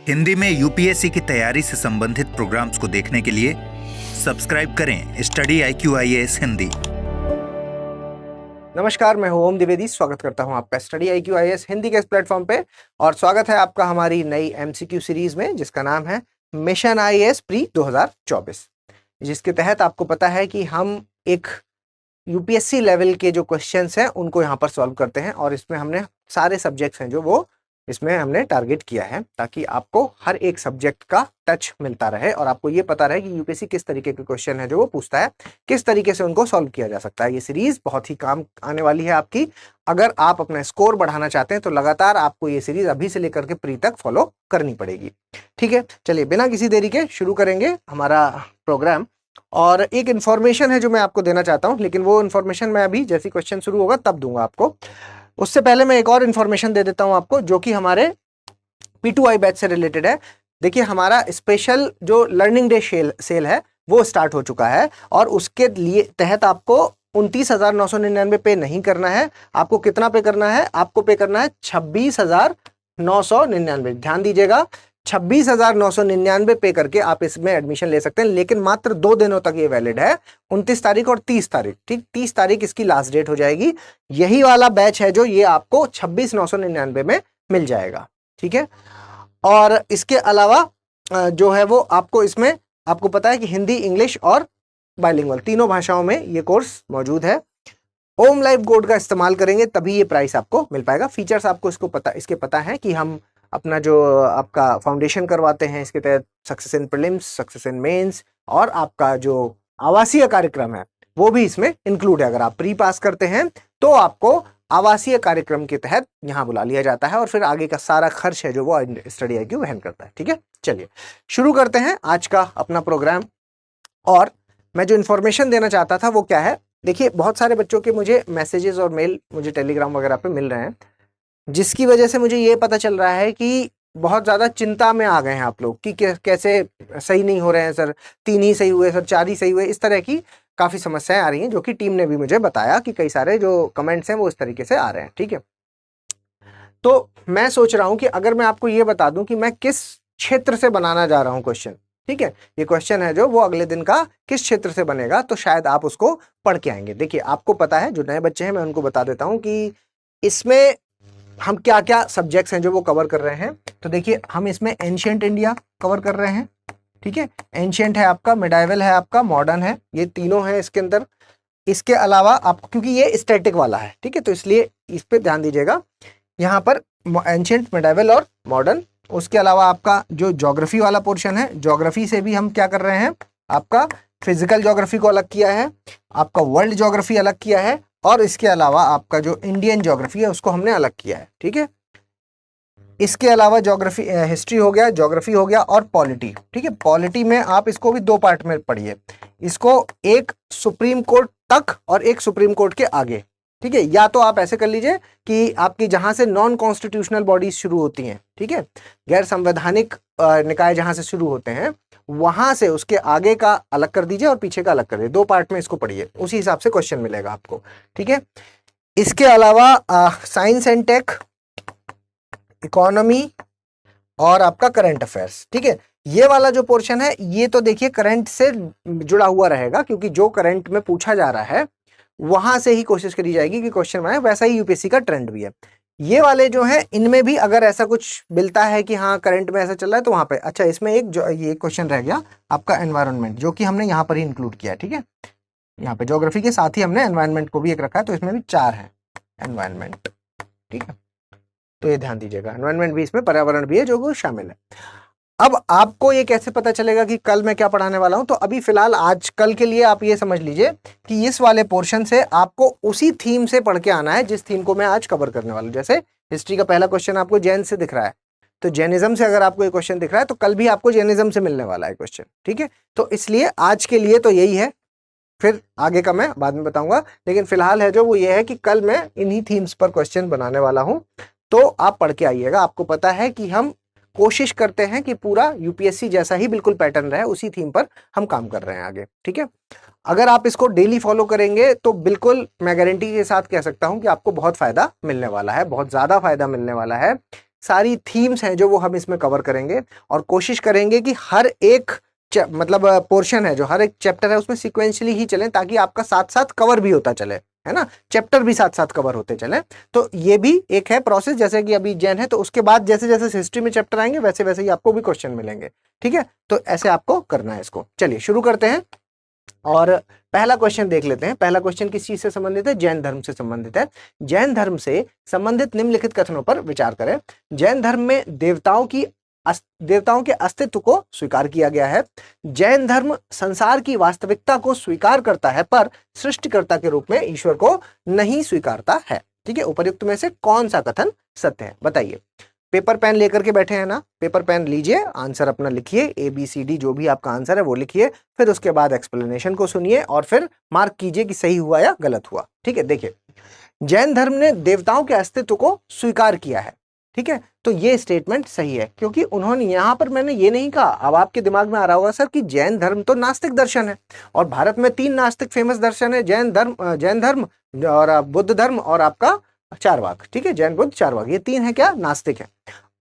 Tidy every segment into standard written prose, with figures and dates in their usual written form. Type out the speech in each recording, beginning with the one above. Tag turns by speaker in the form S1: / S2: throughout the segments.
S1: हिंदी में यूपीएससी की तैयारी से संबंधित प्रोग्राम्स को देखने के लिए सब्सक्राइब करें स्टडी IQ IAS हिंदी।
S2: नमस्कार, मैं हूं ओम द्विवेदी। स्वागत करता हूं आपका स्टडी IQ IAS हिंदी के इस प्लेटफॉर्म पे और स्वागत है आपका हमारी नई MCQ सीरीज में जिसका नाम है मिशन IAS प्री 2024, जिसके तहत आपको पता है कि हम एक यूपीएससी लेवल के जो क्वेश्चंस हैं उनको यहाँ पर सॉल्व करते हैं और इसमें हमने सारे सब्जेक्ट्स हैं जो वो इसमें हमने टारगेट किया है ताकि आपको हर एक सब्जेक्ट का टच मिलता रहे और आपको ये पता रहे कि यूपीएससी किस तरीके के क्वेश्चन है जो वो पूछता है, किस तरीके से उनको सॉल्व किया जा सकता है। ये सीरीज बहुत ही काम आने वाली है आपकी। अगर आप अपना स्कोर बढ़ाना चाहते हैं तो लगातार आपको ये सीरीज अभी से लेकर के प्री तक फॉलो करनी पड़ेगी। ठीक है, चलिए बिना किसी देरी के शुरू करेंगे हमारा प्रोग्राम। और एक इन्फॉर्मेशन है जो मैं आपको देना चाहता हूं, लेकिन वो इन्फॉर्मेशन मैं अभी जैसे क्वेश्चन शुरू होगा तब दूंगा आपको। उससे पहले मैं एक और इन्फॉर्मेशन दे देता हूं आपको जो कि हमारे P2I बैच से रिलेटेड है। देखिए, हमारा स्पेशल जो लर्निंग डे सेल है वो स्टार्ट हो चुका है और उसके लिए तहत आपको 29,999 पे नहीं करना है। आपको कितना पे करना है? आपको पे करना है 26,999। ध्यान दीजिएगा, 26,999 पे करके आप इसमें एडमिशन ले सकते हैं, लेकिन मात्र 2 दिनों तक ये वैलिड है, 29 तारीख और 30 तारीख। ठीक, 30 तारीख इसकी लास्ट डेट हो जाएगी। यही वाला बैच है जो ये आपको 26,999 में मिल जाएगा। ठीक है, और इसके अलावा जो है वो आपको इसमें आपको पता है कि हिंदी, इंग्लिश और बाइलिंगुअल तीनों भाषाओं में ये कोर्स मौजूद है। ओम लाइव कोड का इस्तेमाल करेंगे तभी ये प्राइस आपको मिल पाएगा। फीचर्स आपको इसके पता है कि हम अपना जो आपका फाउंडेशन करवाते हैं, इसके तहत success in prelims, success in mains और आपका जो आवासीय कार्यक्रम है वो भी इसमें इंक्लूड है। अगर आप प्री पास करते हैं तो आपको आवासीय कार्यक्रम के तहत यहाँ बुला लिया जाता है और फिर आगे का सारा खर्च है जो वो स्टडी IQ वहन करता है। ठीक है, चलिए शुरू करते हैं आज का अपना प्रोग्राम। और मैं जो इन्फॉर्मेशन देना चाहता था वो क्या है, देखिए बहुत सारे बच्चों के मुझे मैसेजेस और मेल मुझे टेलीग्राम वगैरह पे मिल रहे हैं, जिसकी वजह से मुझे ये पता चल रहा है कि बहुत ज़्यादा चिंता में आ गए हैं आप लोग कि कैसे सही नहीं हो रहे हैं सर, 3 ही सही हुए सर, 4 ही सही हुए। इस तरह की काफ़ी समस्याएं आ रही हैं जो कि टीम ने भी मुझे बताया कि कई सारे जो कमेंट्स हैं वो इस तरीके से आ रहे हैं। ठीक है, तो मैं सोच रहा हूं कि अगर मैं आपको ये बता दूं कि मैं किस क्षेत्र से बनाना जा रहा हूं क्वेश्चन, ठीक है, ये क्वेश्चन है जो वो अगले दिन का किस क्षेत्र से बनेगा, तो शायद आप उसको पढ़ के आएंगे। देखिए, आपको पता है, जो नए बच्चे हैं मैं उनको बता देता हूं कि इसमें हम क्या क्या सब्जेक्ट्स हैं जो वो कवर कर रहे हैं। तो देखिए, हम इसमें एंशिएंट इंडिया कवर कर रहे हैं। ठीक है, एंशिएंट है आपका, मिडाइवल है आपका, मॉडर्न है, ये तीनों हैं इसके अंदर। इसके अलावा आपको, क्योंकि ये स्टैटिक वाला है, ठीक है, तो इसलिए इस पे ध्यान दीजिएगा। यहाँ पर एंशिएंट, मिडाइवल और मॉडर्न। उसके अलावा आपका जो ज्योग्राफी वाला पोर्शन है, ज्योग्राफी से भी हम क्या कर रहे हैं, आपका फिजिकल ज्योग्राफी को अलग किया है, आपका वर्ल्ड ज्योग्राफी अलग किया है और इसके अलावा आपका जो इंडियन ज्योग्राफी है उसको हमने अलग किया है। ठीक है, इसके अलावा ज्योग्राफी, हिस्ट्री हो गया, ज्योग्राफी हो गया और पॉलिटी। ठीक है, पॉलिटी में आप इसको भी 2 पार्ट में पढ़िए, इसको एक सुप्रीम कोर्ट तक और एक सुप्रीम कोर्ट के आगे। ठीक है, या तो आप ऐसे कर लीजिए कि आपकी जहां से नॉन कॉन्स्टिट्यूशनल बॉडीज शुरू होती हैं, ठीक है, गैर संवैधानिक निकाय जहां से शुरू होते हैं, वहां से उसके आगे का अलग कर दीजिए और पीछे का अलग कर दीजिए। 2 पार्ट में इसको पढ़िए, उसी हिसाब से क्वेश्चन मिलेगा आपको। ठीक है, इसके अलावा साइंस एंड टेक, इकोनॉमी और आपका करंट अफेयर्स। ठीक है, ये वाला जो पोर्शन है ये तो देखिए करंट से जुड़ा हुआ रहेगा, क्योंकि जो करंट में पूछा जा रहा है वहां से ही कोशिश करी जाएगी कि क्वेश्चन बनाए, वैसा ही यूपीएससी का ट्रेंड भी है। ये वाले जो है इनमें भी अगर ऐसा कुछ मिलता है कि हाँ करंट में ऐसा चल रहा है तो वहां पे, अच्छा इसमें एक जो ये क्वेश्चन रह गया आपका एनवायरनमेंट, जो कि हमने यहाँ पर ही इंक्लूड किया है। ठीक है, यहाँ पे ज्योग्राफी के साथ ही हमने एनवायरनमेंट को भी एक रखा है, तो इसमें भी 4 है एनवायरनमेंट। ठीक है, तो ये ध्यान दीजिएगा, एनवायरनमेंट भी इसमें, पर्यावरण भी है जो वो शामिल है। अब आपको ये कैसे पता चलेगा कि कल मैं क्या पढ़ाने वाला हूं, तो अभी फिलहाल आज कल के लिए आप ये समझ लीजिए कि इस वाले पोर्शन से आपको उसी थीम से पढ़ के आना है जिस थीम को मैं आज कवर करने वाला हूं। जैसे हिस्ट्री का पहला क्वेश्चन आपको जैन से दिख रहा है, तो जैनिज्म से अगर आपको ये क्वेश्चन दिख रहा है तो कल भी आपको जैनिज्म से मिलने वाला है क्वेश्चन। ठीक है, तो इसलिए आज के लिए तो यही है, फिर आगे का मैं बाद में बताऊंगा, लेकिन फिलहाल है जो वो ये है कि कल मैं इन्हीं थीम्स पर क्वेश्चन बनाने वाला हूं, तो आप पढ़ के आइएगा। आपको पता है कि हम कोशिश करते हैं कि पूरा यूपीएससी जैसा ही बिल्कुल पैटर्न रहे, उसी थीम पर हम काम कर रहे हैं आगे। ठीक है, अगर आप इसको डेली फॉलो करेंगे तो बिल्कुल मैं गारंटी के साथ कह सकता हूं कि आपको बहुत फायदा मिलने वाला है, बहुत ज्यादा फायदा मिलने वाला है। सारी थीम्स हैं जो वो हम इसमें कवर करेंगे और कोशिश करेंगे कि हर एक मतलब पोर्शन है जो हर एक चैप्टर है उसमें सिक्वेंशियली ही चलें ताकि आपका साथ साथ कवर भी होता चले, है ना, चैप्टर भी साथ साथ कवर होते चले। तो ये भी एक है प्रोसेस, जैसे कि अभी जैन है तो उसके बाद जैसे जैसे हिस्ट्री में चैप्टर आएंगे वैसे वैसे ही आपको भी क्वेश्चन मिलेंगे, ठीक है। तो ऐसे आपको करना है इसको। चलिए शुरू करते हैं और पहला क्वेश्चन देख लेते हैं। पहला क्वेश्चन किस चीज से संबंधित है? जैन धर्म से संबंधित है। जैन धर्म से संबंधित निम्नलिखित कथनों पर विचार करें। जैन धर्म में देवताओं के अस्तित्व को स्वीकार किया गया है। जैन धर्म संसार की वास्तविकता को स्वीकार करता है पर सृष्टिकर्ता के रूप में ईश्वर को नहीं स्वीकारता है, ठीक है। उपर्युक्त में से कौन सा कथन सत्य है बताइए। पेपर पेन लेकर के बैठे हैं ना, पेपर पेन लीजिए, आंसर अपना लिखिए, ABCD जो भी आपका आंसर है वो लिखिए, फिर उसके बाद एक्सप्लेनेशन को सुनिए और फिर मार्क कीजिए कि सही हुआ या गलत हुआ, ठीक है। देखिए, जैन धर्म ने देवताओं के अस्तित्व को स्वीकार किया है, ठीक है। तो ये स्टेटमेंट सही है क्योंकि उन्होंने यहां पर, मैंने ये नहीं कहा, अब आपके दिमाग में आ रहा होगा सर कि जैन धर्म तो नास्तिक दर्शन है और भारत में 3 नास्तिक फेमस दर्शन है, जैन धर्म और बुद्ध धर्म और आपका चारवाक, ठीक है। जैन बुद्ध चारवाक, ये 3 है क्या? नास्तिक है।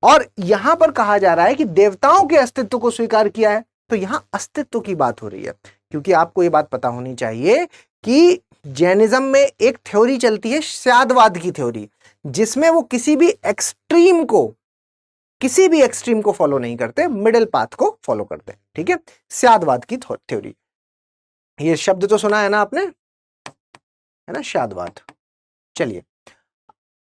S2: और यहां पर कहा जा रहा है कि देवताओं के अस्तित्व को स्वीकार किया है, तो यहां अस्तित्व की बात हो रही है। क्योंकि आपको ये बात पता होनी चाहिए कि जैनिज्म में एक थ्योरी चलती है स्यादवाद की थ्योरी, जिसमें वो किसी भी एक्सट्रीम को फॉलो नहीं करते, मिडिल पाथ को फॉलो करते, ठीक है। स्यादवाद की थ्योरी, ये शब्द तो सुना है ना आपने, है ना, स्यादवाद। चलिए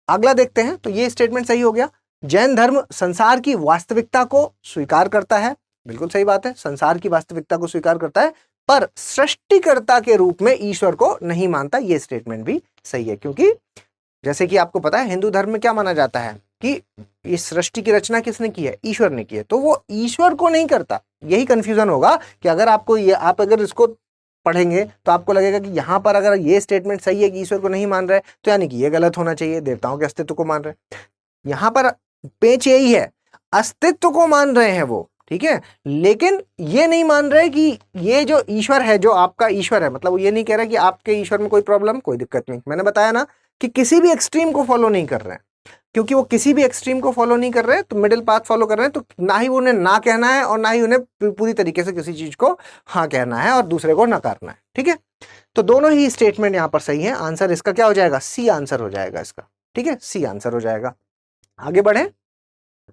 S2: अगला देखते हैं। तो ये स्टेटमेंट सही हो गया। जैन धर्म संसार की वास्तविकता को स्वीकार करता है, बिल्कुल सही बात है, संसार की वास्तविकता को स्वीकार करता है पर सृष्टिकर्ता के रूप में ईश्वर को नहीं मानता, ये स्टेटमेंट भी सही है। क्योंकि जैसे कि आपको पता है हिंदू धर्म में क्या माना जाता है कि इस सृष्टि की रचना किसने की है? ईश्वर ने की है, तो वो ईश्वर को नहीं करता। यही कंफ्यूजन होगा कि अगर आपको ये, आप अगर इसको पढ़ेंगे तो आपको लगेगा कि यहां पर अगर ये स्टेटमेंट सही है कि ईश्वर को नहीं मान रहे तो यानी कि ये गलत होना चाहिए, देवताओं के अस्तित्व को मान रहे। यहां पर पेच यही है, अस्तित्व को मान रहे हैं वो, ठीक है, लेकिन ये नहीं मान रहे कि ये जो ईश्वर है, जो आपका ईश्वर है, मतलब वो ये नहीं कह रहा कि आपके ईश्वर में कोई प्रॉब्लम, कोई दिक्कत नहीं। मैंने बताया ना कि किसी भी एक्सट्रीम को फॉलो नहीं कर रहे हैं, क्योंकि वो किसी भी एक्सट्रीम को फॉलो नहीं कर रहे हैं तो मिडिल पाथ फॉलो कर रहे हैं। तो ना ही उन्हें ना कहना है और ना ही उन्हें पूरी तरीके से किसी चीज को हाँ कहना है और दूसरे को नकारना है, ठीक है। तो दोनों ही स्टेटमेंट यहां पर सही है। आंसर इसका क्या हो जाएगा? सी आंसर हो जाएगा इसका, ठीक है, सी आंसर हो जाएगा। आगे बढ़े,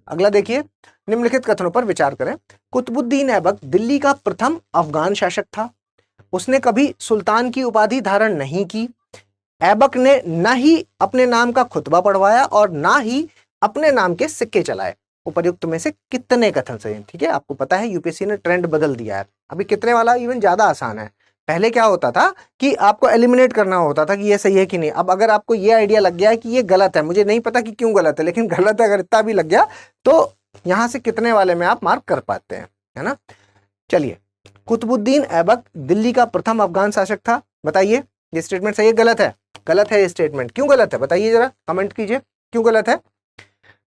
S2: अगला देखिए। निम्नलिखित कथनों पर विचार करें। कुतुबुद्दीन ऐबक दिल्ली का प्रथम अफगान शासक था। उसने कभी सुल्तान की उपाधि धारण नहीं की। ऐबक ने न ही अपने नाम का खुतबा पढ़वाया और ना ही अपने नाम के सिक्के चलाए। उपर्युक्त में से कितने कथन सही हैं? ठीक है, आपको पता है यूपीएससी ने ट्रेंड बदल दिया है। अभी कितने वाला इवन ज्यादा आसान है। पहले क्या होता था कि आपको एलिमिनेट करना होता था कि ये सही है कि नहीं। अब अगर आपको ये आइडिया लग गया है कि ये गलत है, मुझे नहीं पता कि क्यों गलत है, लेकिन गलत है अगर इतना भी लग गया तो यहां से कितने वाले में आप मार्क कर पाते हैं, है ना। चलिए, कुतुबुद्दीन ऐबक दिल्ली का प्रथम अफगान शासक था। बताइए ये स्टेटमेंट सही है गलत है? गलत है ये स्टेटमेंट। क्यों गलत है बताइए, जरा कमेंट कीजिए क्यों गलत है।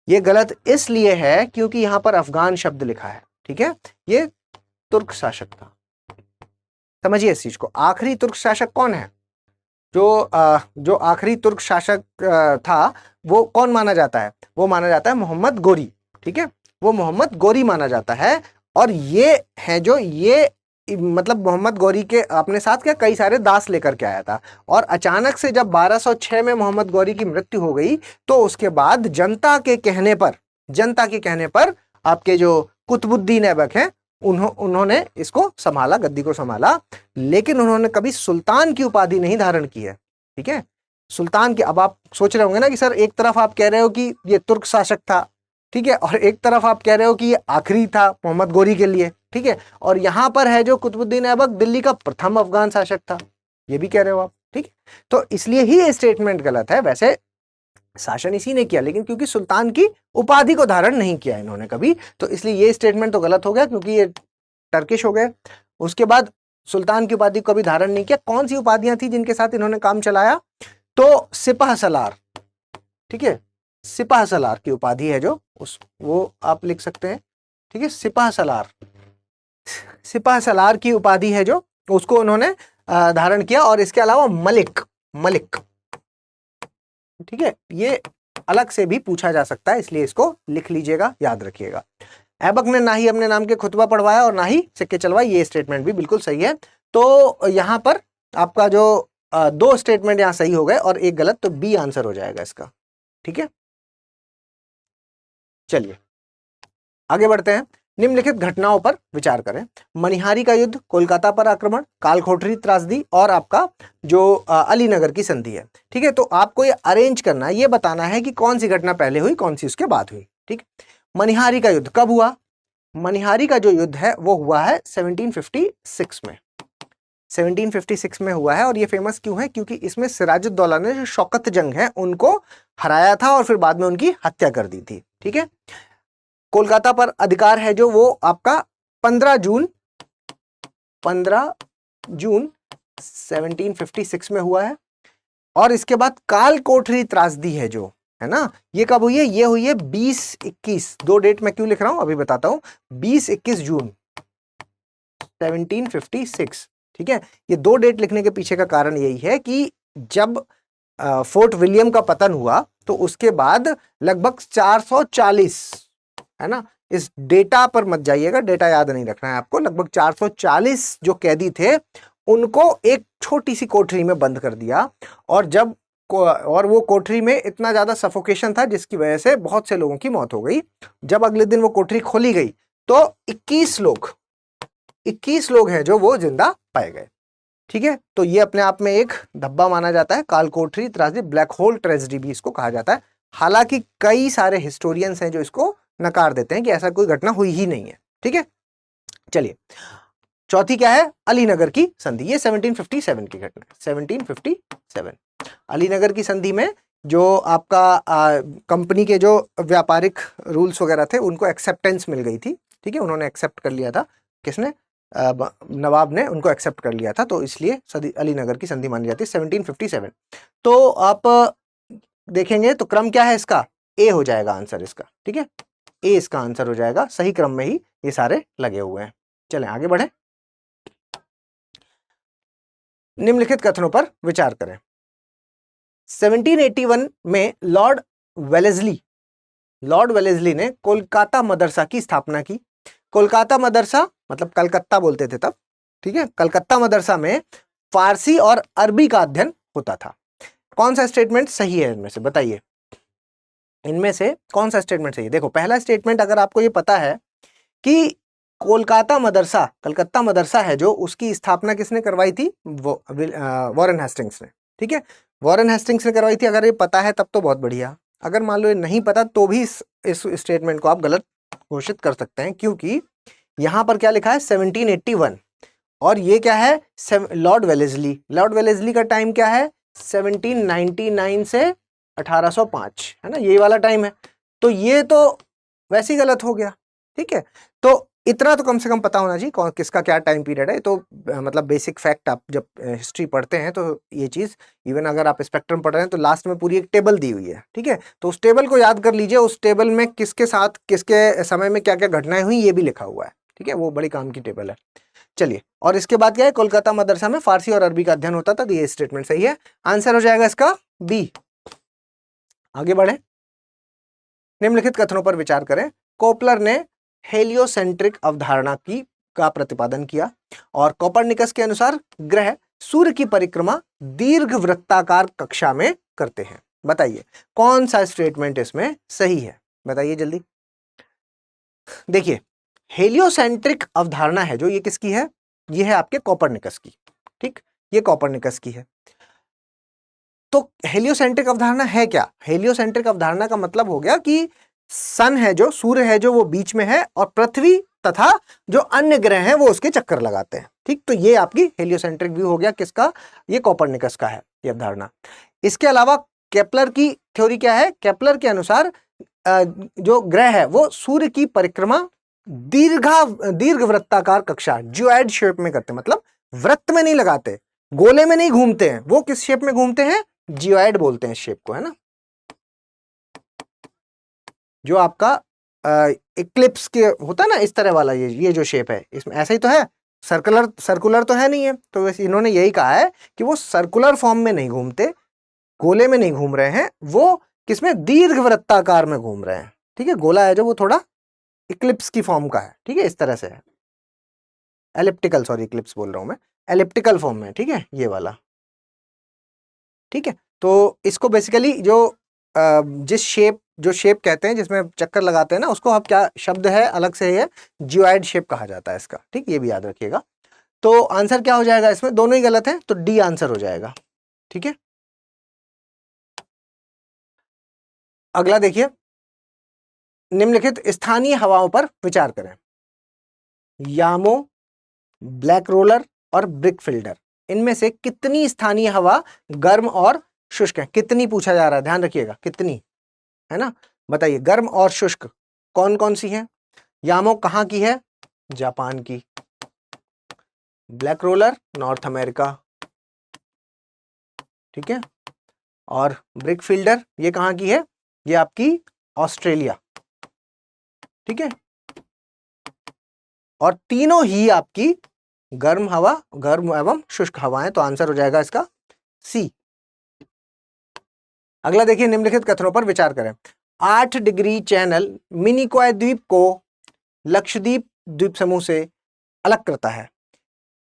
S2: ये गलत इसलिए है क्योंकि यहां पर अफगान शब्द लिखा है, ठीक है, ये तुर्क शासक था। समझिए इस चीज को। आखिरी तुर्क शासक कौन है? जो आखिरी तुर्क शासक था वो कौन माना जाता है? वो माना जाता है मोहम्मद गोरी, ठीक है, वो मोहम्मद गोरी माना जाता है। और ये है जो ये मतलब मोहम्मद गोरी के अपने साथ क्या कई सारे दास लेकर के आया था। और अचानक से जब 1206 में मोहम्मद गोरी की मृत्यु हो गई तो उसके बाद जनता के कहने पर आपके जो कुतुबुद्दीन ऐबक हैं उन्होंने इसको संभाला, गद्दी को संभाला। लेकिन उन्होंने कभी सुल्तान की उपाधि नहीं धारण की है, ठीक है। सुल्तान की, अब आप सोच रहे होंगे ना कि सर एक तरफ आप कह रहे हो कि ये तुर्क शासक था, ठीक है, और एक तरफ आप कह रहे हो कि ये आखिरी था मोहम्मद गोरी के लिए, ठीक है, और यहां पर है जो कुतुबुद्दीन ऐबक दिल्ली का प्रथम अफगान शासक था, ये भी कह रहे हो आप, ठीक है। तो इसलिए ही ये स्टेटमेंट गलत है। वैसे शासन इसी ने किया, लेकिन क्योंकि सुल्तान की उपाधि को धारण नहीं किया इन्होंने कभी, तो इसलिए ये स्टेटमेंट तो गलत हो गया क्योंकि ये टर्किश हो गए। उसके बाद सुल्तान की उपाधि को भी धारण नहीं किया। कौन सी उपाधियां थी जिनके साथ इन्होंने काम चलाया? तो सिपाह सलार, ठीक है, सिपाह सलार की उपाधि है जो वो आप लिख सकते हैं, ठीक है, सिपाह सलार की उपाधि है जो उसको उन्होंने धारण किया। और इसके अलावा मलिक, ठीक है, ये अलग से भी पूछा जा सकता है, इसलिए इसको लिख लीजिएगा, याद रखिएगा। ऐबक ने ना ही अपने नाम के खुतबा पढ़वाया और ना ही सिक्के चलवाए, ये स्टेटमेंट भी बिल्कुल सही है। तो यहां पर आपका जो 2 स्टेटमेंट यहां सही हो गए और एक गलत, तो बी आंसर हो जाएगा इसका। ठीक है, चलिए आगे बढ़ते हैं। निम्नलिखित घटनाओं पर विचार करें। मनिहारी का युद्ध, कोलकाता पर आक्रमण, कालकोठरी त्रासदी और आपका जो अलीनगर की संधि है। ठीक है, तो आपको ये अरेंज करना है, ये बताना है कि कौन सी घटना पहले हुई, कौन सी उसके बाद हुई। ठीक, मनिहारी का युद्ध कब हुआ? मनिहारी का जो युद्ध है वो हुआ है 1756 में। 1756 में हुआ है, और ये फेमस क्यों है? क्योंकि इसमें सिराजुद्दौला ने जो शौकत जंग है उनको हराया था और फिर बाद में उनकी हत्या कर दी थी। ठीक है, कोलकाता पर अधिकार है जो, वो आपका 15 जून 1756 में हुआ है। और इसके बाद कालकोठरी त्रासदी है जो, है ना, ये कब हुई है? ये हुई है 20-21, 2 डेट मैं क्यों लिख रहा हूं अभी बताता हूं। 20-21 जून 1756। ठीक है, ये 2 डेट लिखने के पीछे का कारण यही है कि जब फोर्ट विलियम का पतन हुआ तो उसके बाद लगभग 440, है ना, इस डेटा पर मत जाइएगा, डेटा याद नहीं रखना है आपको, लगभग 440 जो कैदी थे उनको एक छोटी सी कोठरी में बंद कर दिया। और वो कोठरी में इतना ज्यादा सफोकेशन था जिसकी वजह से बहुत से लोगों की मौत हो गई। जब अगले दिन वो कोठरी खोली गई तो 21 लोग हैं जो वो जिंदा पाए गए। ठीक है, तो ये अपने आप में एक धब्बा माना जाता है। कालकोठरी त्रासदी, ब्लैक होल ट्रेजेडी भी इसको कहा जाता है। हालांकि कई सारे हिस्टोरियंस हैं जो इसको नकार देते हैं कि ऐसा कोई घटना हुई ही नहीं है। ठीक है, चलिए चौथी क्या है? अलीनगर की संधि। ये 1757 की घटना है, 1757। अलीनगर की संधि में जो आपका कंपनी के जो व्यापारिक रूल्स वगैरह थे उनको एक्सेप्टेंस मिल गई थी। ठीक है, उन्होंने एक्सेप्ट कर लिया था, किसने? नवाब ने उनको एक्सेप्ट कर लिया था, तो इसलिए अलीनगर की संधि मानी जाती है 1757। तो आप देखेंगे तो क्रम क्या है इसका? ए हो जाएगा आंसर इसका। ठीक है, ए इसका आंसर हो जाएगा, सही क्रम में ही ये सारे लगे हुए हैं। चलें आगे बढ़े। निम्नलिखित कथनों पर विचार करें। 1781 में लॉर्ड वेलेस्ली ने कोलकाता मदरसा की स्थापना की। कोलकाता मदरसा मतलब कलकत्ता बोलते थे तब। ठीक है, कलकत्ता मदरसा में फारसी और अरबी का अध्ययन होता था। कौन सा स्टेटमेंट सही है इनमें से? बताइए, इनमें से कौन सा स्टेटमेंट सही है? देखो, पहला स्टेटमेंट अगर आपको ये पता है कि कोलकाता मदरसा, कलकत्ता मदरसा है जो, उसकी स्थापना किसने करवाई थी? वॉरेन हेस्टिंग्स ने। ठीक है, वॉरेन हेस्टिंग्स ने करवाई थी। अगर ये पता है तब तो बहुत बढ़िया, अगर मान लो ये नहीं पता तो भी इस स्टेटमेंट को आप गलत घोषित कर सकते हैं, क्योंकि यहां पर क्या लिखा है? 1781, और ये क्या है? लॉर्ड वेलेस्ली का टाइम क्या है? 1799 से 1805, है ना, ये वाला टाइम है। तो ये तो वैसे ही गलत हो गया। ठीक है, तो इतना तो कम से कम पता होना चाहिए कौन किसका क्या टाइम पीरियड है। तो मतलब बेसिक फैक्ट, आप जब हिस्ट्री पढ़ते हैं तो ये चीज, इवन अगर आप स्पेक्ट्रम पढ़ रहे हैं तो लास्ट में पूरी एक टेबल दी हुई है। ठीक है, तो उस टेबल को याद कर लीजिए, उस टेबल में किसके साथ किसके समय में क्या क्या घटनाएं हुई ये भी लिखा हुआ है। ठीक है, वो बड़ी काम की टेबल है। चलिए, और इसके बाद क्या है? कोलकाता मदरसा में फारसी और अरबी का अध्ययन होता था, तो ये स्टेटमेंट सही है, आंसर हो जाएगा इसका बी। आगे बढ़े। निम्नलिखित कथनों पर विचार करें। कोपलर ने हेलियोसेंट्रिक अवधारणा का प्रतिपादन किया, और कोपरनिकस के अनुसार ग्रह सूर्य की परिक्रमा दीर्घवृत्ताकार कक्षा में करते हैं। बताइए कौन सा स्टेटमेंट इसमें सही है? बताइए जल्दी। देखिए, हेलियोसेंट्रिक अवधारणा है जो, ये किसकी है? ये है आपके कोपरनिकस की। ठीक, ये कोपरनिकस की है। तो हेलियोसेंट्रिक अवधारणा है क्या? हेलियोसेंट्रिक अवधारणा का मतलब हो गया कि सन है जो, सूर्य है जो, वो बीच में है और पृथ्वी तथा जो अन्य ग्रह हैं वो उसके चक्कर लगाते हैं। ठीक, तो ये आपकी हेलियोसेंट्रिक व्यू हो गया। किसका? ये कोपरनिकस का है ये अवधारणा। इसके अलावा केपलर की थ्योरी क्या है? केपलर के अनुसार जो ग्रह है वो सूर्य की परिक्रमा दीर्घवृत्ताकार कक्षा, जियोइड शेप में करते हैं। मतलब वृत्त में नहीं लगाते, गोले में नहीं घूमते हैं, वो किस शेप में घूमते हैं? जियोइड बोलते हैं शेप को, है ना, जो आपका इक्लिप्स के होता है ना, इस तरह वाला ये जो शेप है, इसमें ऐसा ही तो है, सर्कुलर तो है नहीं है। तो वैसे इन्होंने यही कहा है कि वो सर्कुलर फॉर्म में नहीं घूमते, गोले में नहीं घूम रहे हैं, वो किसमें, दीर्घवृत्ताकार में घूम रहे हैं। ठीक है, गोला है जो वो थोड़ा इक्लिप्स की फॉर्म का है। ठीक है, इस तरह से है, एलिप्टिकल, सॉरी इक्लिप्स बोल रहा हूं मैं, एलिप्टिकल फॉर्म में। ठीक है, ये वाला। ठीक है, तो इसको बेसिकली जो शेप कहते हैं जिसमें चक्कर लगाते हैं ना, उसको अब क्या शब्द है अलग से है, जियोइड शेप कहा जाता है इसका। ठीक, ये भी याद रखिएगा। तो आंसर क्या हो जाएगा इसमें, दोनों ही गलत है, तो डी आंसर हो जाएगा। ठीक है, अगला देखिए, निम्नलिखित स्थानीय हवाओं पर विचार करें। यामो, ब्लैक रोलर और ब्रिक फिल्डर, इनमें से कितनी स्थानीय हवा गर्म और शुष्क है? कितनी पूछा जा रहा है, ध्यान रखिएगा, कितनी है ना। बताइए, गर्म और शुष्क कौन कौन सी है? यामो कहाँ की है? जापान की। Black roller north America. ठीक है, और ब्रिक फिल्डर ये कहाँ की है? ये आपकी ऑस्ट्रेलिया। ठीक है, और तीनों ही आपकी गर्म हवा, गर्म एवं शुष्क हवाएं, तो आंसर हो जाएगा इसका सी। अगला देखिए, निम्नलिखित कथनों पर विचार करें। 8 डिग्री चैनल मिनिकॉय द्वीप को लक्षद्वीप द्वीप समूह से अलग करता है।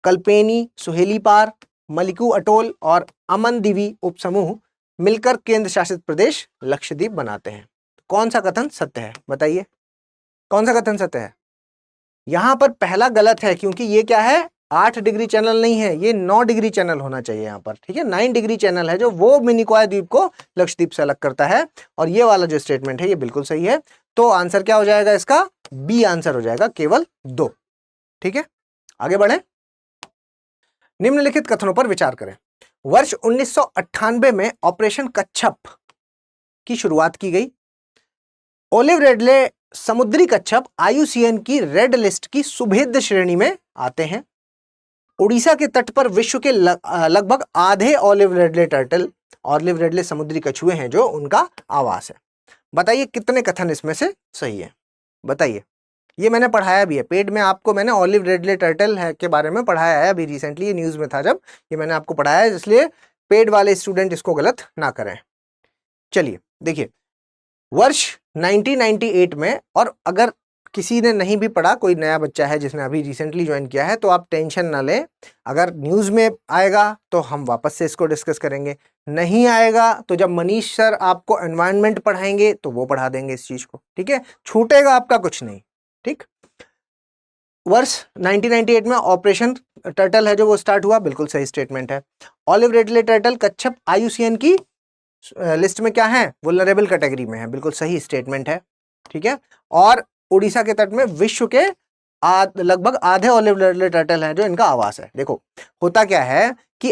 S2: कल्पेनी, सुहेली पार, मलिकू अटोल और अमनदीवी उपसमूह मिलकर केंद्र शासित प्रदेश लक्षद्वीप बनाते हैं। कौन सा कथन सत्य है? बताइए, कौन सा कथन सत्य है? यहां पर पहला गलत है, क्योंकि ये क्या है, 8 डिग्री चैनल नहीं है, ये 9 डिग्री चैनल होना चाहिए यहाँ पर। ठीक है, 9 डिग्री चैनल है जो वो मिनिकॉय द्वीप को लक्षद्वीप से अलग करता है, और ये वाला जो स्टेटमेंट है ये बिल्कुल सही है। तो आंसर क्या हो जाएगा इसका? बी आंसर हो जाएगा, केवल 2। ठीक है, आगे बढ़े। निम्नलिखित कथनों पर विचार करें। वर्ष 1998 में ऑपरेशन कच्छप की शुरुआत की गई। ओलिव रेडले समुद्री कच्छप IUCN की रेड लिस्ट की सुभेद्य श्रेणी में आते हैं। उड़ीसा के तट पर विश्व के लगभग आधे olive ridley turtle, olive ridley समुद्री कछुए हैं जो उनका आवास है। बताइए कितने कथन इसमें से सही है? बताइए, ये मैंने पढ़ाया भी है पेड में आपको, मैंने ऑलिव रेडले टर्टल है के बारे में पढ़ाया है अभी रिसेंटली, ये न्यूज में था जब, ये मैंने आपको पढ़ाया है, इसलिए पेड वाले स्टूडेंट इसको गलत ना करें। चलिए देखिए, वर्ष 1998 में, और अगर किसी ने नहीं भी पढ़ा, कोई नया बच्चा है जिसने अभी रिसेंटली ज्वाइन किया है, तो आप टेंशन ना लें, अगर न्यूज में आएगा तो हम वापस से इसको डिस्कस करेंगे, नहीं आएगा तो जब मनीष सर आपको एनवायरनमेंट पढ़ाएंगे तो वो पढ़ा देंगे इस चीज को। ठीक है, छूटेगा आपका कुछ नहीं। ठीक, वर्ष 1998 में ऑपरेशन टर्टल है जो वो स्टार्ट हुआ, बिल्कुल सही स्टेटमेंट है। ऑलिव रेडले टर्टल कच्छप IUCN की लिस्ट में क्या है? वुलनरेबल कैटेगरी में है, बिल्कुल सही स्टेटमेंट है। ठीक है, और उड़ीसा के तट में विश्व के लगभग आधे ऑलिव रेडले टर्टल हैं जो इनका आवास है। देखो होता क्या है कि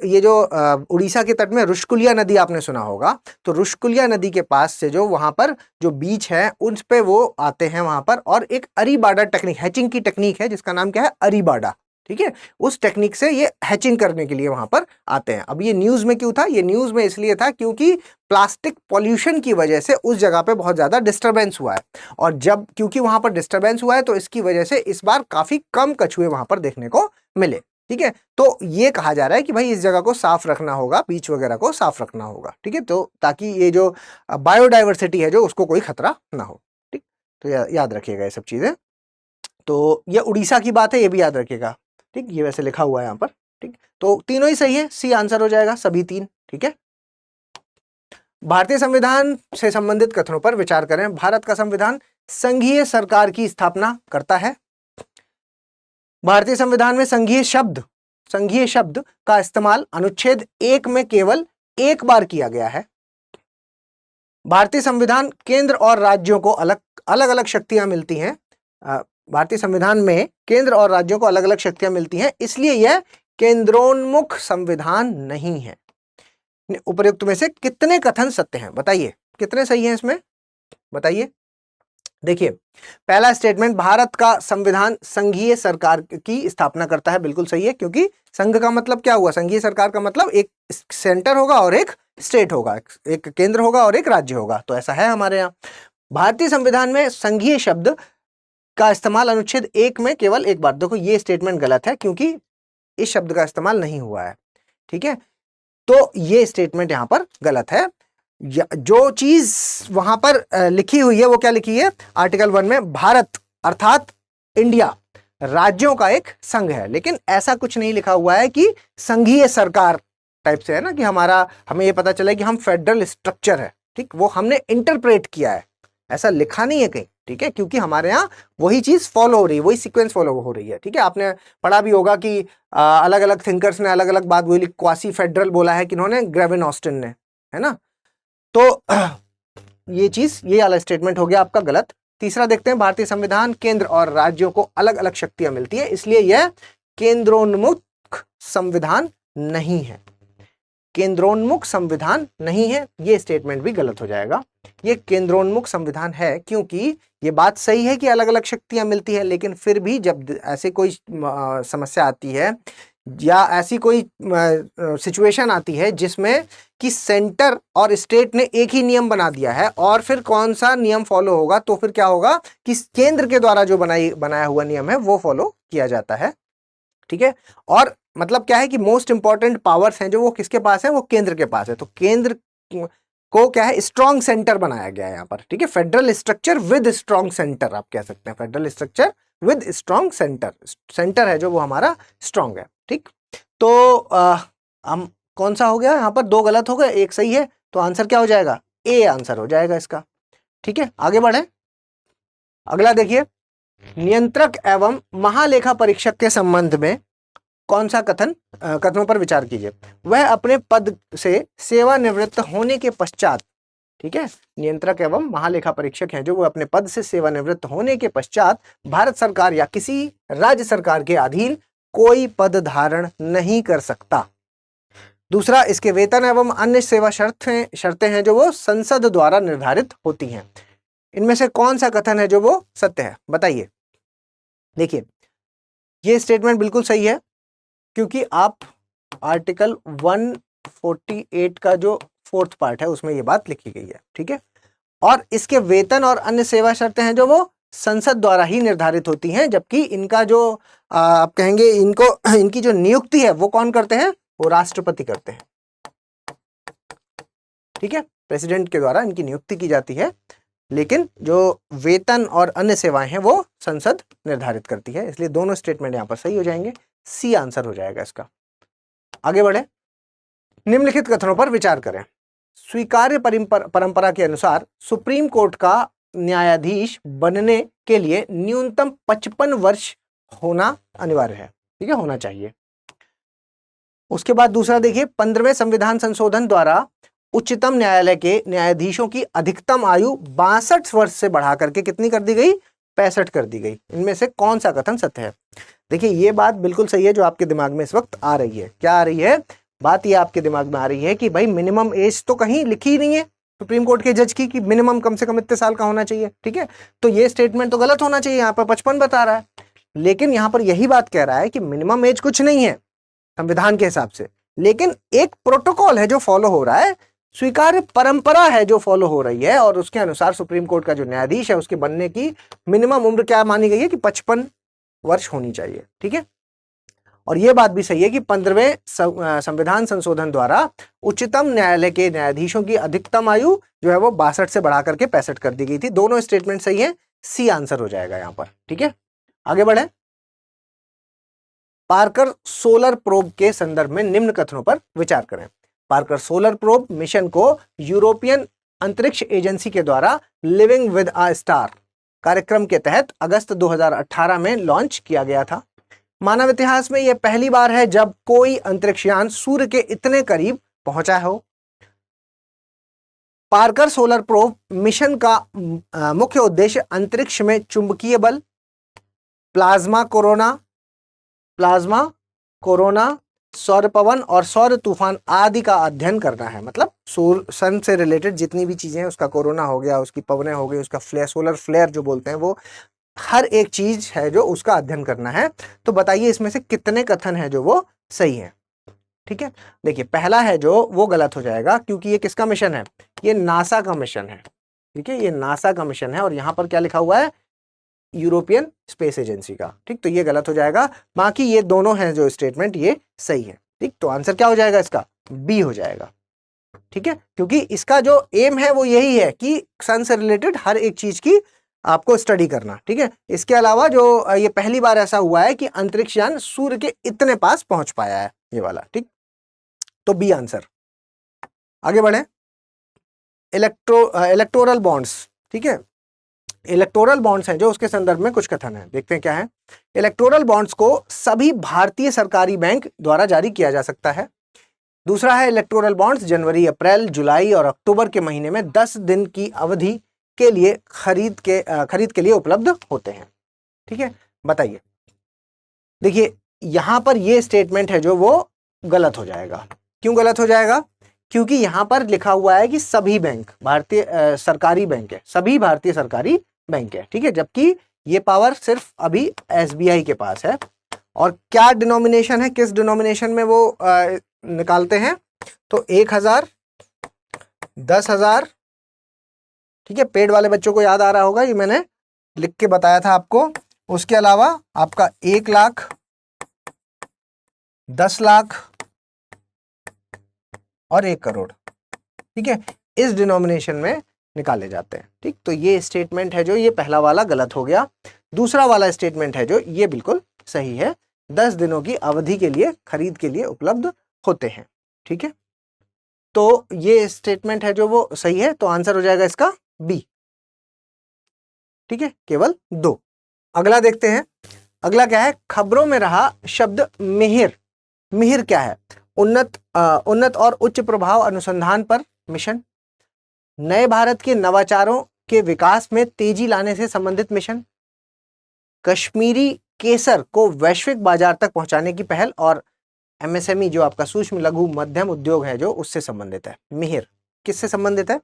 S2: ये जो उड़ीसा के तट में रुष्कुलिया नदी आपने सुना होगा, तो रुष्कुलिया नदी के पास से जो वहां पर जो बीच है उन पे वो आते हैं वहां पर, और एक अरीबाडा टेक्निक, हैचिंग की टेक्निक है जिसका नाम क्या है? अरीबाडा। ठीक है, उस टेक्निक से ये हैचिंग करने के लिए वहां पर आते हैं। अब ये न्यूज में क्यों था? ये न्यूज में इसलिए था क्योंकि प्लास्टिक पॉल्यूशन की वजह से उस जगह पे बहुत ज्यादा डिस्टरबेंस हुआ है, और जब क्योंकि वहां पर डिस्टरबेंस हुआ है तो इसकी वजह से इस बार काफी कम कछुए वहां पर देखने को मिले। ठीक है, तो ये कहा जा रहा है कि भाई इस जगह को साफ रखना होगा, बीच वगैरह को साफ रखना होगा। ठीक है, तो ताकि ये जो बायोडाइवर्सिटी है जो उसको कोई खतरा ना हो। ठीक, तो याद रखिएगा ये सब चीजें। तो ये उड़ीसा की बात है, ये भी याद रखिएगा। ठीक, ये वैसे लिखा हुआ है यहाँ पर। ठीक, तो तीनों ही सही है, सी आंसर हो जाएगा, सभी 3। ठीक है, भारतीय संविधान से संबंधित कथनों पर विचार करें। भारत का संविधान संघीय सरकार की स्थापना करता है। भारतीय संविधान में संघीय शब्द का इस्तेमाल अनुच्छेद 1 में केवल एक बार किया गया है। भारतीय संविधान केंद्र और राज्यों को अलग अलग शक्तियां मिलती हैं। भारतीय संविधान में केंद्र और राज्यों को अलग अलग शक्तियां मिलती हैं, इसलिए यह केंद्रोन्मुख संविधान नहीं है। उपर्युक्त में से कितने कथन सत्य हैं? बताइए कितने सही हैं इसमें? बताइए। देखिए, पहला स्टेटमेंट, भारत का संविधान संघीय सरकार की स्थापना करता है, बिल्कुल सही है, क्योंकि संघ का मतलब क्या हुआ? संघीय सरकार का मतलब एक सेंटर होगा और एक स्टेट होगा, एक केंद्र होगा और एक राज्य होगा, तो ऐसा है हमारे यहाँ। भारतीय संविधान में संघीय शब्द का इस्तेमाल अनुच्छेद 1 में केवल एक बार। देखो ये स्टेटमेंट गलत है क्योंकि इस शब्द का इस्तेमाल नहीं हुआ है। ठीक है, तो ये स्टेटमेंट यहां पर गलत है। जो चीज वहां पर लिखी हुई है वो क्या लिखी है आर्टिकल 1 में, भारत अर्थात इंडिया राज्यों का एक संघ है, लेकिन ऐसा कुछ नहीं लिखा हुआ है कि संघीय सरकार टाइप से है ना, कि हमें ये पता चले कि हम फेडरल स्ट्रक्चर है, ठीक, वो हमने इंटरप्रेट किया है, ऐसा लिखा नहीं है कहीं, ठीक है, क्योंकि हमारे यहाँ वही चीज फॉलो हो रही है, वही सीक्वेंस फॉलो हो रही है, ठीक है। आपने पढ़ा भी होगा कि अलग अलग थिंकर्स ने अलग अलग बात बोली, क्वासी फेडरल बोला है किन्होंने, ग्रेविन ऑस्टिन ने, है ना। तो ये वाला स्टेटमेंट हो गया आपका गलत। तीसरा देखते हैं, भारतीय संविधान केंद्र और राज्यों को अलग अलग शक्तियां मिलती है, इसलिए यह केंद्रोन्मुख संविधान नहीं है, केंद्रोन्मुख संविधान नहीं है, ये स्टेटमेंट भी गलत हो जाएगा। ये केंद्रोन्मुख संविधान है, क्योंकि ये बात सही है कि अलग अलग शक्तियां मिलती है, लेकिन फिर भी जब ऐसे कोई समस्या आती है या ऐसी कोई सिचुएशन आती है जिसमें कि सेंटर और स्टेट ने एक ही नियम बना दिया है, और फिर कौन सा नियम फॉलो होगा, तो फिर क्या होगा कि केंद्र के द्वारा जो बनाया हुआ नियम है वो फॉलो किया जाता है, ठीक है। और मतलब क्या है कि मोस्ट इंपॉर्टेंट पावर्स हैं जो वो किसके पास है, वो केंद्र के पास है, तो केंद्र को क्या है स्ट्रॉन्ग सेंटर बनाया गया है यहाँ पर, ठीक है। Federal structure with strong centre आप कह सकते हैं, federal structure with strong centre, centre है जो वो हमारा स्ट्रॉन्ग है, ठीक। तो हम कौन सा हो गया यहाँ पर, दो गलत हो गए, एक सही है, तो आंसर क्या हो जाएगा, ए आंसर हो जाएगा इसका, ठीक है। आगे बढ़े, अगला देखिए, नियंत्रक एवं महालेखा परीक्षक के संबंध में कौन सा कथनों पर विचार कीजिए। वह अपने पद से सेवानिवृत्त होने के पश्चात, ठीक है, नियंत्रक एवं महालेखा परीक्षक हैं जो वो अपने पद से सेवानिवृत्त होने के पश्चात भारत सरकार या किसी राज्य सरकार के अधीन कोई पद धारण नहीं कर सकता। दूसरा, इसके वेतन एवं अन्य सेवा शर्तें हैं जो वो संसद द्वारा निर्धारित होती हैं। इनमें से कौन सा कथन है जो वो सत्य है, बताइए। देखिए, ये स्टेटमेंट बिल्कुल सही है, क्योंकि आप आर्टिकल 148 का जो 4th पार्ट है उसमें ये बात लिखी गई है, ठीक है। और इसके वेतन और अन्य सेवा शर्तें हैं जो वो संसद द्वारा ही निर्धारित होती हैं, जबकि इनका जो आप कहेंगे इनकी जो नियुक्ति है वो कौन करते हैं, वो राष्ट्रपति करते हैं, ठीक है, प्रेसिडेंट के द्वारा इनकी नियुक्ति की जाती है, लेकिन जो वेतन और अन्य सेवाएं हैं वो संसद निर्धारित करती है, इसलिए दोनों स्टेटमेंट यहां पर सही हो जाएंगे, सी आंसर हो जाएगा इसका। आगे बढ़े, निम्नलिखित कथनों पर विचार करें। स्वीकार्य परंपरा के अनुसार सुप्रीम कोर्ट का न्यायाधीश बनने के लिए न्यूनतम 55 वर्ष होना अनिवार्य है, ठीक है, होना चाहिए। उसके बाद दूसरा देखिए, 15वें संविधान संशोधन द्वारा उच्चतम न्यायालय के न्यायाधीशों की अधिकतम आयु 62 वर्ष से बढ़ा करके कितनी कर दी गई, 65 कर दी गई। इनमें से कौन सा कथन सत्य है। देखिए, ये बात बिल्कुल सही है जो आपके दिमाग में इस वक्त आ रही है। क्या आ रही है बात, ये आपके दिमाग में आ रही है कि भाई मिनिमम एज तो कहीं लिखी ही नहीं है सुप्रीम कोर्ट के जज की कि मिनिमम कम से कम इतने साल का होना चाहिए, ठीक है, तो ये स्टेटमेंट तो गलत होना चाहिए, यहाँ पर 55 बता रहा है, लेकिन यहाँ पर यही बात कह रहा है कि मिनिमम एज कुछ नहीं है संविधान के हिसाब से, लेकिन एक प्रोटोकॉल है जो फॉलो हो रहा है, स्वीकार्य परंपरा है जो फॉलो हो रही है, और उसके अनुसार सुप्रीम कोर्ट का जो न्यायाधीश है उसके बनने की मिनिमम उम्र क्या मानी गई है कि 55 वर्ष होनी चाहिए, ठीक है। और यह बात भी सही है कि 15वें संविधान संशोधन द्वारा उच्चतम न्यायालय के न्यायाधीशों की अधिकतम आयु जो है वो 62 से बढ़ा करके 65 कर दी गई थी। दोनों स्टेटमेंट सही है, सी आंसर हो जाएगा यहां पर, ठीक है। आगे बढ़े, पार्कर सोलर प्रोब के संदर्भ में निम्न कथनों पर विचार करें। पार्कर सोलर प्रोब मिशन को यूरोपियन अंतरिक्ष एजेंसी के द्वारा लिविंग विद अ स्टार कार्यक्रम के तहत अगस्त 2018 में लॉन्च किया गया था। मानव इतिहास में यह पहली बार है जब कोई अंतरिक्षयान सूर्य के इतने करीब पहुंचा हो। पार्कर सोलर प्रोब मिशन का मुख्य उद्देश्य अंतरिक्ष में चुंबकीय बल, प्लाज्मा कोरोना, सौर पवन और सौर तूफान आदि का अध्ययन करना है। मतलब सन से रिलेटेड जितनी भी चीजें हैं, उसका कोरोना हो गया, उसकी पवनें हो गई, उसका सोलर फ्लेयर जो बोलते हैं, वो हर एक चीज है जो उसका अध्ययन करना है। तो बताइए इसमें से कितने कथन है जो वो सही है, ठीक है। देखिए, पहला है जो वो गलत हो जाएगा, क्योंकि ये किसका मिशन है, ये नासा का मिशन है, ठीक है, ये नासा का मिशन है, और यहां पर क्या लिखा हुआ है, यूरोपियन स्पेस एजेंसी का, ठीक, तो ये गलत हो जाएगा। बाकी ये दोनों हैं जो स्टेटमेंट ये सही है, ठीक। तो आंसर क्या हो जाएगा इसका, बी हो जाएगा। ठीक है, क्योंकि इसका जो एम है वो यही है कि सन से रिलेटेड हर एक चीज की आपको स्टडी करना। ठीक है, इसके अलावा जो ये पहली बार ऐसा हुआ है कि अंतरिक्ष यान सूर्य के इतने पास पहुंच पाया है, ये वाला। ठीक, तो बी आंसर। आगे बढ़े, इलेक्टोरल बॉन्ड्स। ठीक है, इलेक्टोरल बॉन्ड्स हैं जो, उसके संदर्भ में कुछ कथन है, देखते हैं क्या है। इलेक्टोरल बॉन्ड्स को सभी भारतीय सरकारी बैंक द्वारा जारी किया जा सकता है। दूसरा है, इलेक्टोरल बॉन्ड्स जनवरी, अप्रैल, जुलाई और अक्टूबर के महीने में 10 दिन की अवधि के लिए खरीद के लिए उपलब्ध होते हैं। ठीक है, बताइए। देखिए यहां पर ये स्टेटमेंट है जो वो गलत हो जाएगा। क्यों गलत हो जाएगा? क्योंकि यहां पर लिखा हुआ है कि सभी बैंक भारतीय सरकारी बैंक है, सभी भारतीय सरकारी बैंक है। ठीक है, जबकि ये पावर सिर्फ अभी एसबीआई के पास है। और क्या डिनोमिनेशन है, किस डिनोमिनेशन में वो निकालते हैं? तो 1000, 10,000। ठीक है, पेड वाले बच्चों को याद आ रहा होगा, ये मैंने लिख के बताया था आपको। उसके अलावा आपका 1 लाख, 10 लाख और 1 करोड़। ठीक है, इस डिनोमिनेशन में निकाले जाते हैं। ठीक, तो ये स्टेटमेंट है जो, ये पहला वाला गलत हो गया। दूसरा वाला स्टेटमेंट है जो, ये बिल्कुल सही है। 10 दिनों की अवधि के लिए खरीद के लिए उपलब्ध होते हैं। ठीक है, तो ये स्टेटमेंट है जो वो सही है, तो आंसर हो जाएगा इसका बी। ठीक है, केवल 2। अगला देखते हैं। अगला क्या है? खबरों में रहा शब्द मिहिर। मिहिर क्या है? उन्नत और उच्च प्रभाव अनुसंधान पर मिशन, नए भारत के नवाचारों के विकास में तेजी लाने से संबंधित मिशन, कश्मीरी केसर को वैश्विक बाजार तक पहुंचाने की पहल और एमएसएमई जो आपका सूक्ष्म लघु मध्यम उद्योग है जो, उससे संबंधित है। मिहिर किससे संबंधित है?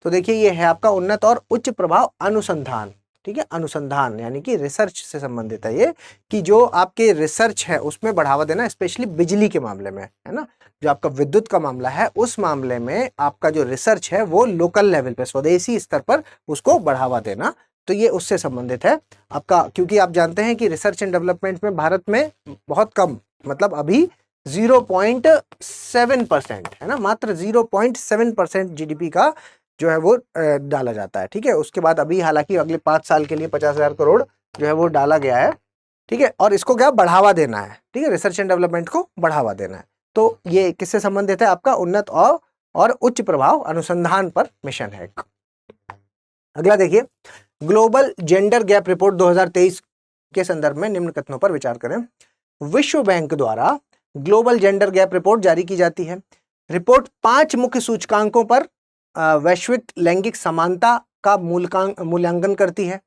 S2: तो देखिए ये है आपका उन्नत और उच्च प्रभाव अनुसंधान। ठीक है, अनुसंधान यानी कि रिसर्च से संबंधित है ये, कि जो आपके रिसर्च है उसमें बढ़ावा देना, स्पेशली बिजली के मामले में, है ना, जो आपका विद्युत का मामला है उस मामले में आपका जो रिसर्च है वो लोकल लेवल पे, स्वदेशी स्तर पर उसको बढ़ावा देना, तो ये उससे संबंधित है आपका। क्योंकि आप जानते हैं कि रिसर्च एंड डेवलपमेंट में भारत में बहुत कम, मतलब अभी 0.7% है ना, मात्र 0.7% जीडीपी का जो है वो डाला जाता है। ठीक है, उसके बाद अभी हालांकि अगले 5 साल के लिए 50,000 करोड़ जो है वो डाला गया है। ठीक है, और इसको क्या बढ़ावा देना है। ठीक है, रिसर्च एंड डेवलपमेंट को बढ़ावा देना है। तो ये किससे संबंधित है? आपका उन्नत और उच्च प्रभाव अनुसंधान पर मिशन है। अगला देखिए, ग्लोबल जेंडर गैप रिपोर्ट 2023 के संदर्भ में निम्न कथनों पर विचार करें। विश्व बैंक द्वारा ग्लोबल जेंडर गैप रिपोर्ट जारी की जाती है। रिपोर्ट 5 मुख्य सूचकांकों पर वैश्विक लैंगिक समानता का मूल्यांकन करती है।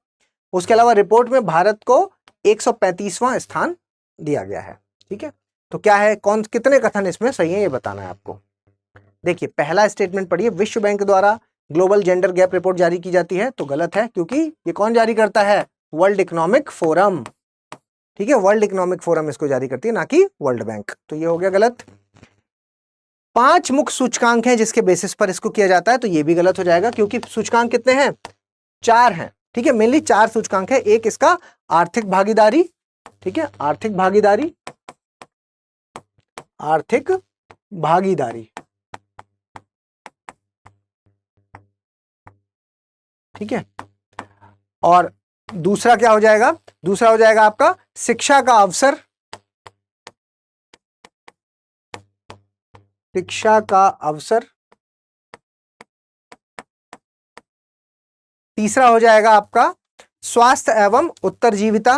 S2: उसके अलावा रिपोर्ट में भारत को 135वां स्थान दिया गया है। ठीक है, तो क्या है, कितने कथन इसमें सही है ये बताना है आपको। देखिए पहला स्टेटमेंट पढ़िए, विश्व बैंक द्वारा ग्लोबल जेंडर गैप रिपोर्ट जारी की जाती है, तो गलत है, क्योंकि ये कौन जारी करता है? World economic forum. ठीक है, वर्ल्ड इकोनॉमिक फोरम इसको जारी करती है, ना कि वर्ल्ड बैंक, तो ये हो गया गलत। 5 मुख्य सूचकांक हैं जिसके बेसिस पर इसको किया जाता है, तो ये भी गलत हो जाएगा, क्योंकि सूचकांक कितने हैं? 4 हैं। ठीक है, मेनली 4 सूचकांक है। एक इसका आर्थिक भागीदारी, ठीक है, आर्थिक भागीदारी, आर्थिक भागीदारी, ठीक है, और दूसरा क्या हो जाएगा? दूसरा हो जाएगा आपका शिक्षा का अवसर, शिक्षा का अवसर। तीसरा हो जाएगा आपका स्वास्थ्य एवं उत्तरजीविता,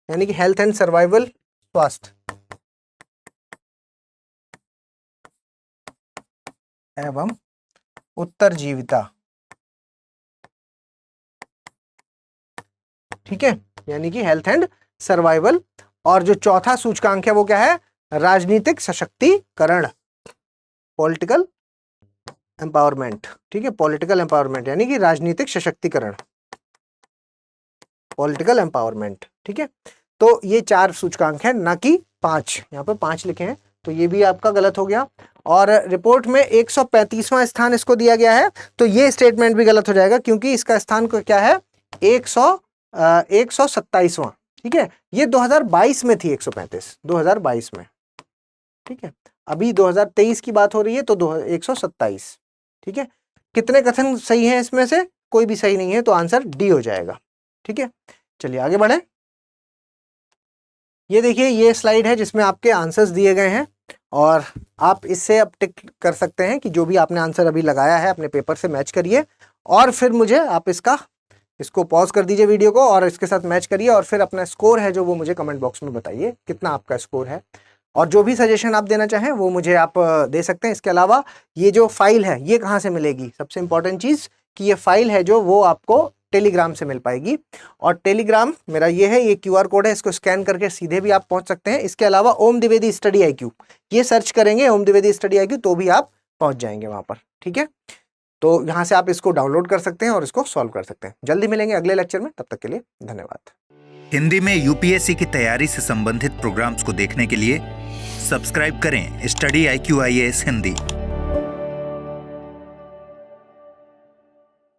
S2: यानी कि हेल्थ एंड सर्वाइवल, स्वास्थ्य एवं उत्तरजीविता। ठीक है, यानी कि हेल्थ एंड सर्वाइवल। और जो चौथा सूचकांक है वो क्या है? राजनीतिक सशक्तिकरण, पॉलिटिकल एम्पावरमेंट। ठीक है, पॉलिटिकल एम्पावरमेंट यानी कि राजनीतिक सशक्तिकरण, पॉलिटिकल एम्पावरमेंट। ठीक है, तो ये 4 सूचकांक है, ना कि 5। यहाँ पे 5 लिखे हैं, तो ये भी आपका गलत हो गया। और रिपोर्ट में 135वां स्थान इसको दिया गया है, तो ये स्टेटमेंट भी गलत हो जाएगा, क्योंकि इसका स्थान को क्या है? 127वां। ठीक है, ये 2022 में थी 135, 2022 में। ठीक है, अभी 2023 की बात हो रही है तो 127। ठीक है, कितने कथन सही हैं इसमें से? कोई भी सही नहीं है, तो आंसर डी हो जाएगा। ठीक है, चलिए आगे बढ़े। ये देखिए, ये स्लाइड है जिसमें आपके आंसर्स दिए गए हैं और आप इससे अब टिक कर सकते हैं कि जो भी आपने आंसर अभी लगाया है अपने पेपर से मैच करिए, और फिर मुझे आप इसको पॉज कर दीजिए वीडियो को और इसके साथ मैच करिए, और फिर अपना स्कोर है जो वो मुझे कमेंट बॉक्स में बताइए कितना आपका स्कोर है, और जो भी सजेशन आप देना चाहें वो मुझे आप दे सकते हैं। इसके अलावा ये जो फाइल है ये कहाँ से मिलेगी? सबसे इंपॉर्टेंट चीज़ कि ये फाइल है जो वो आपको टेलीग्राम से मिल पाएगी, और टेलीग्राम मेरा ये है, ये QR कोड है, इसको स्कैन करके सीधे भी आप पहुंच सकते हैं। इसके अलावा ओम द्विवेदी स्टडी IQ, ये सर्च करेंगे ओम द्विवेदी स्टडी IQ तो भी आप पहुंच जाएंगे वहां पर। ठीक है, तो यहाँ से आप इसको डाउनलोड कर सकते हैं और इसको सॉल्व कर सकते हैं। जल्दी मिलेंगे अगले लेक्चर में, तब तक के लिए धन्यवाद।
S1: हिंदी में UPSC की तैयारी से संबंधित प्रोग्राम्स को देखने के लिए सब्सक्राइब करें स्टडी IQ IAS हिंदी।